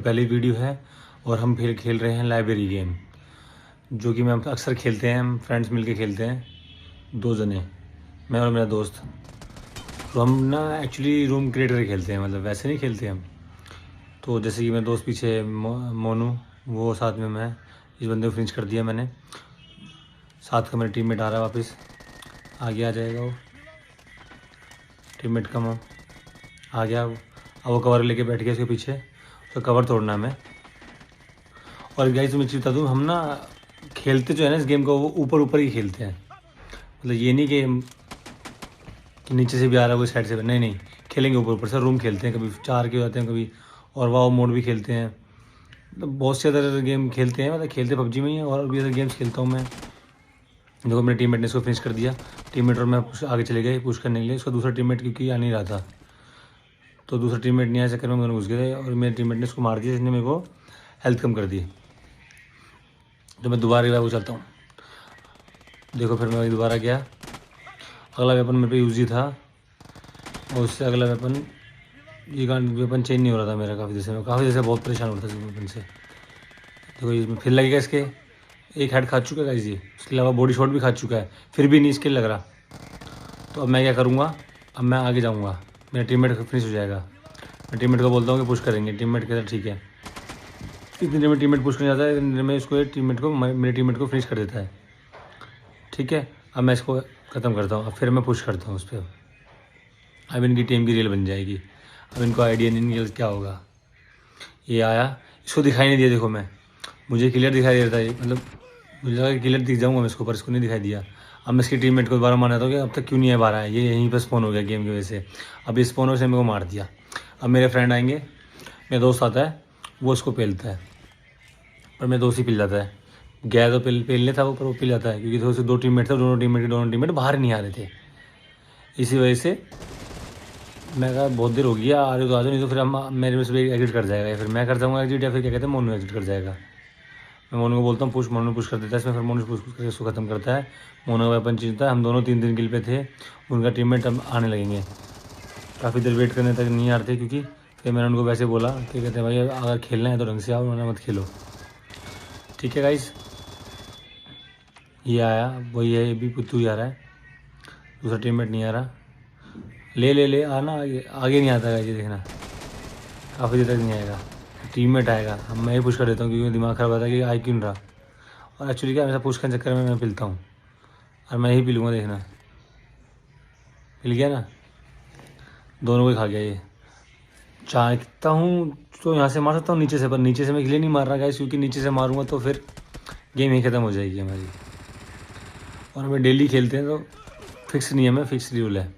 पहली वीडियो है और हम फिर खेल रहे हैं लाइब्रेरी गेम, जो कि मैं अक्सर खेलते हैं। हम फ्रेंड्स मिलके खेलते हैं, 2 जने, मैं और मेरा दोस्त। तो हम ना एक्चुअली रूम क्रिएट करके खेलते हैं, मतलब वैसे नहीं खेलते हम। तो जैसे कि मेरा दोस्त पीछे मोनू, वो साथ में मैं, इस बंदे को फिनिश कर दिया मैंने। साथ का मेरा टीममेट आ रहा है वापस, आगे आ जाएगा वो टीममेट का। वो आ गया, अब वो कवर लेके बैठ गया उसके पीछे, तो कवर तोड़ना है हमें। और गाइस मैं चीज़ बता दूँ, हम ना खेलते जो है ना इस गेम को, वो ऊपर ऊपर ही खेलते हैं। मतलब ये नहीं कि नीचे से भी आ रहा है कोई साइड से, नहीं, खेलेंगे ऊपर ऊपर से। रूम खेलते हैं, कभी 4 के होते हैं, कभी और वाओ मोड भी खेलते हैं। मतलब बहुत से अदर गेम खेलते हैं, मतलब खेलते पबजी में ही है, और भी अदर गेम्स खेलता हूँ मैं। देखो मेरे टीममेट ने इसको फिनिश कर दिया। टीममेट और मैं आगे चले गए पुश करने के लिए। उसका दूसरा टीममेट क्योंकि आ नहीं रहा था, तो दूसरा टीममेट नहीं आया चक्कर में दोनों घुस गए, और मेरे टीममेट ने इसको मार दिया, जिसने मेरे को हेल्थ कम कर दी। तो मैं दोबारा रिवाइव हो जाता हूँ। देखो फिर मैं दोबारा गया, अगला वेपन मेरे पे यूज ही था, और उससे अगला वेपन, ये वेपन चेंज नहीं हो रहा था मेरा काफ़ी देर से। मैं काफ़ी देर से बहुत परेशान हो रहा था इस वेपन से। देखो इसमें फिर लगेगा, इसके एक हेड खा चुका है गाइस ये, उसके अलावा बॉडी शॉट भी खा चुका है, फिर भी नहीं इसके लग रहा। तो अब मैं क्या करूँगा, अब मैं आगे जाऊँगा, मेरा टीममेट फिनिश हो जाएगा। मैं टीममेट को बोलता हूँ कि पुश करेंगे। टीममेट कहता है ठीक है। इतनी देर में टीममेट पुश करने जाता है, इतनी देर में इसको मेरे टीममेट को फिनिश कर देता है। ठीक है, अब मैं इसको ख़त्म करता हूँ, अब फिर मैं पुश करता हूँ उस पर। अब इनकी टीम की रील बन जाएगी। अब इनको आइडिया नहीं निकल क्या होगा। ये आया, इसको दिखाई नहीं दिया। देखो मुझे क्लियर दिखाई दे रहा था ये, मतलब मुझे लगा कि क्लियर दिख जाऊँगा मैं इसको, पर इसको नहीं दिखाई दिया। अब मैं इसकी टीममेट को दोबारा मारना था कि अब तक क्यों नहीं आ पा रहा है, ये यहीं पर स्पॉन हो गया गेम की वजह से। अब इस स्पॉन से मेरे को मार दिया। अब मेरे फ्रेंड आएंगे, मेरा दोस्त आता है, वो इसको पेलता है, पर मेरा दोस्त ही पिल जाता है। गया तो पेलने था वो, पर वो पिल जाता है, क्योंकि थोड़े से 2 टीममेट थे, दोनों टीममेट बाहर नहीं आ रहे थे। इसी वजह से मैं कहा बहुत देर हो गई, आ रहे तो आ जाओ, नहीं तो फिर हम मेरे में से भी एग्जिट कर जाएगा, या फिर मैं कर जाऊँगा एग्जिट, या फिर क्या कहते हैं मोनू एग्जिट कर जाएगा। मैं मोनू को बोलता हूँ पुश, मोनू पुश कर देता है इसमें, फिर मोनू पुश करके उसको ख़त्म करता है। मोनू का वेपन चीजता है। हम दोनों 3 किल पे थे, उनका टीममेट अब आने लगेंगे। काफ़ी देर वेट करने तक नहीं आ रहे थे, क्योंकि फिर मैंने उनको वैसे बोला कि कहते हैं भाई अगर खेलना है तो ढंग से आओ, वरना मत खेलो। ठीक है गाइस, ये आया, वही है, ये भी पुत्तू ही आ रहा है, दूसरा टीममेट नहीं आ रहा। ले आना, आगे नहीं आता है ये, देखना काफ़ी देर तक नहीं आएगा। टीममेट आएगा, अब मैं ही पुश कर देता हूँ, क्योंकि दिमाग ख़राब आता है कि आई क्यों नहीं रहा। और एक्चुअली क्या, हमेशा पुश करने चक्कर में मैं पिलता हूँ, और मैं ही पीलूँगा, देखना पिल गया ना, दोनों को ही खा गया ये। चाहता हूँ तो यहाँ से मार सकता हूँ नीचे से, पर नीचे से मैं इसलिए नहीं मार रहा गाइस, क्योंकि नीचे से मारूंगा तो फिर गेम ही ख़त्म हो जाएगी हमारी। और हमें डेली खेलते हैं तो फिक्स नहीं है, हमें फिक्स रूल है।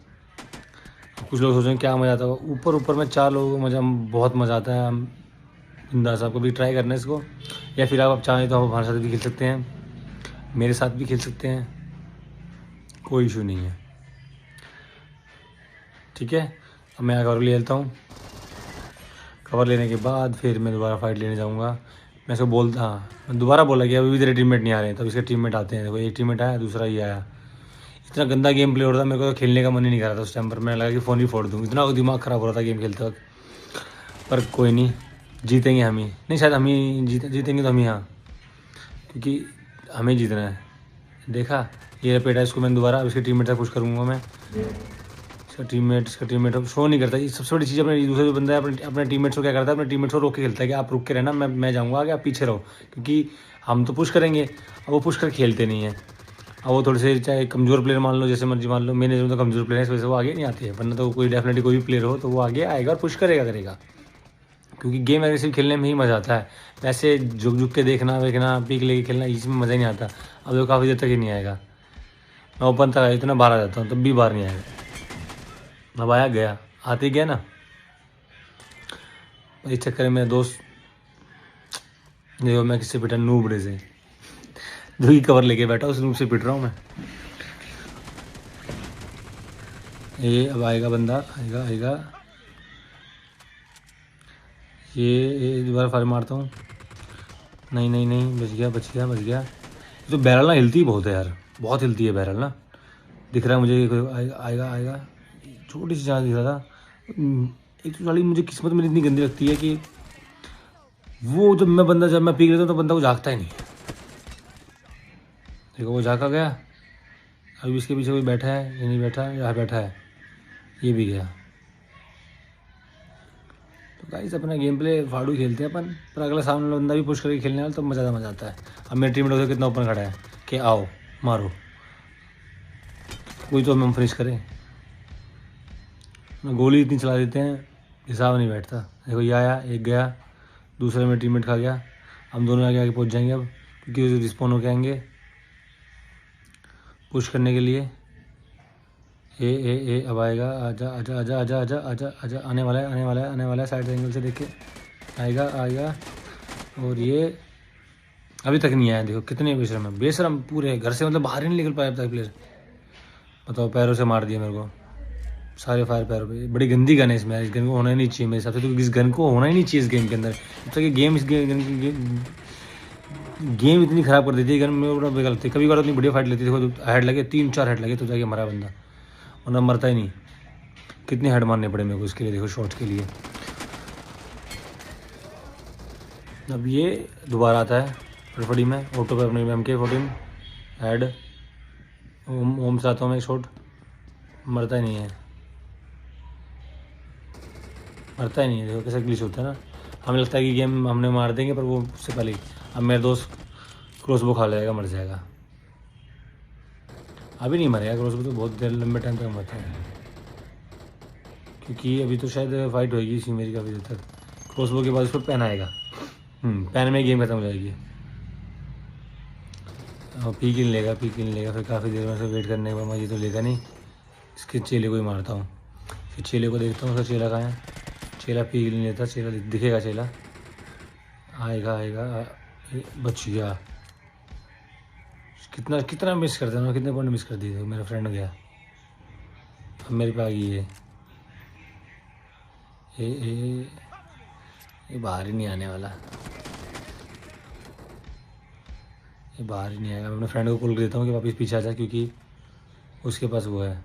कुछ लोग सोचेंगे क्या मज़ा आता है, ऊपर ऊपर में 4 लोगों को बहुत मज़ा आता है। हम बिंदास, आपको भी ट्राई करना है इसको, या फिर आप चाहें तो आप हमारे साथ भी खेल सकते हैं, मेरे साथ भी खेल सकते हैं, कोई इशू नहीं है। ठीक है, अब मैं कवर ले लेता हूँ। कवर लेने के बाद फिर मैं दोबारा फाइट लेने जाऊँगा। मैं इसको बोलता, हाँ मैं दोबारा बोला कि अभी भी तेरे टीममेट नहीं आ रहे हैं, तब इसके टीममेट आते हैं। देखो एक टीममेट आया, दूसरा ही आया। इतना गंदा गेम प्ले हो रहा था, मेरे को तो खेलने का मन ही नहीं कर रहा था उस टाइम पर। मैं लगा कि फ़ोन ही फोड़ दूँ, इतना दिमाग ख़राब हो रहा था गेम खेलते वक्त। पर कोई नहीं, जीतेंगे हम ही, नहीं शायद हम ही जीतेंगे तो हम ही, हाँ, क्योंकि हमें जीतना है। देखा ये पेटा, इसको मैं दोबारा अब इसके टीममेट से पुश करूँगा मैं। इसका टीममेट अब शो नहीं करता। ये सबसे बड़ी चीज़, अपने दूसरा जो बंदा है अपने टीममेट्स को क्या करता है, अपने टीममेट्स को रोक के खेलता है कि आप रुक के रहना, मैं जाऊँगा आगे, आप पीछे रहो, क्योंकि हम तो पुश करेंगे। अब वो पुश कर खेलते नहीं है। अब वो थोड़े से चाहे कमज़ोर प्लेयर मान लो, जैसे मर्जी मान लो, मेरे तो कमज़ोर प्लेयर है, इस वजह से वो आगे नहीं आते हैं। वरना तो कोई डेफिनेटली कोई भी प्लेयर हो तो वो आगे आएगा और पुश करेगा, क्योंकि गेम एग्रेसिव खेलने में ही मज़ा आता है। वैसे झुक के देखना वेखना, पीक लेके खेलना, इसमें मज़ा ही नहीं आता। अब तो काफ़ी देर तक ही नहीं आएगा। मैं ओपन तक इतना बाहर आ जाता हूँ, तब भी बाहर नहीं आएगा। अब आया गया, आते गया ना, इस चक्कर में मेरा दोस्त, देखो मैं किससे पिटा, नूबड़े से, जो ही कवर लेके बैठा उस नूब से पिट रहा हूँ मैं। ये अब आएगा बंदा, आएगा ये दोबारा फायर मारता हूँ। नहीं, बच गया। तो बैरल ना हिलती बहुत है यार, बहुत हिलती है बैरल ना। दिख रहा है मुझे कोई आएगा। छोटी सी जगह दिख रहा था। एक तो साली मुझे किस्मत मेरी इतनी गंदी लगती है कि वो जब मैं पीक लेता हूँ तो बंदा को झाँकता ही नहीं। देखो वो झाँका गया, अभी इसके पीछे कोई बैठा है, ये नहीं बैठा, यहाँ बैठा है, ये भी गया। तो गाइस अपना गेम प्ले फाड़ू खेलते हैं अपन, पर अगला सामने वाला बंदा भी पुश करके खेलने वाला, तो मज़ा आता है। अब मेरे टीम में कितना ओपन खड़ा है कि आओ मारो, कोई तो हम फिनिश करें। गोली इतनी चला देते हैं हिसाब नहीं बैठता। देखो ये आया, एक गया, दूसरा मेरा टीममेट खा गया। हम दोनों आगे पहुंच जाएंगे अब, क्योंकि रिस्पॉन होके आएंगे पुश करने के लिए। ए अब आएगा, आजा आजा आजा आजा आजा आजा आजा, आने वाला है साइड एंगल से देख के आएगा। और ये अभी तक नहीं आया। देखो कितने बेशरम पूरे घर से, मतलब बाहर ही नहीं निकल पाया अब तक प्लेयर। बताओ, पैरों से मार दिया मेरे को, सारे फायर पैरों पे। बड़ी गंदी गन है इसमें, इस गन को होना ही नहीं चाहिए मेरे हिसाब से। तो इस गन को होना ही नहीं चाहिए इस गेम के अंदर। जब तक ये गेम गेम इतनी ख़राब कर देती है गन में, बड़ा गलत है। कभी कभार इतनी बढ़िया फाइट लेती है, देखो हेड लगे 3-4 हेड लगे तो जाके मरा बंदा, वरना मरता ही नहीं। कितने हेड मारने पड़े मेरे को इसके लिए, देखो शॉट्स के लिए। अब ये दोबारा आता है फटफटी में ऑटो पे अपने MK14 हेड ओम से आता हूँ मैं, शॉट मरता ही नहीं है, देखो कैसे ग्लिच होता है ना। हमें लगता है कि गेम हमने मार देंगे, पर वो उससे पहले अब मेरा दोस्त क्रॉसबो खा जाएगा, मर जाएगा। अभी नहीं मरेगा क्रॉसबो, तो बहुत देर लंबे टाइम तक मरता है, क्योंकि अभी तो शायद फाइट होएगी इसी मेरी काफ़ी देर तक। क्रॉसबो के बाद उसको पेन आएगा, पेन में गेम खत्म हो जाएगी। और पी किल लेगा, फिर काफ़ी देर में से वेट करने के बाद मुझे तो लेगा नहीं, इसके चेले को ही मारता हूँ। फिर चेले को देखता हूँ, उसका चेला कहाँ है। चेला पी किल नहीं लेता, चेला दिखेगा, चेला आएगा बच गया। कितना मिस करता है ना, कितने पॉइंट मिस कर दिए। मेरा फ्रेंड गया, अब मेरे पे आ गई है। ये बाहर ही नहीं आने वाला, ये बाहर ही नहीं आएगा। मैं अपने फ्रेंड को कॉल कर देता हूँ कि वापस पीछे आ जाए, क्योंकि उसके पास वो है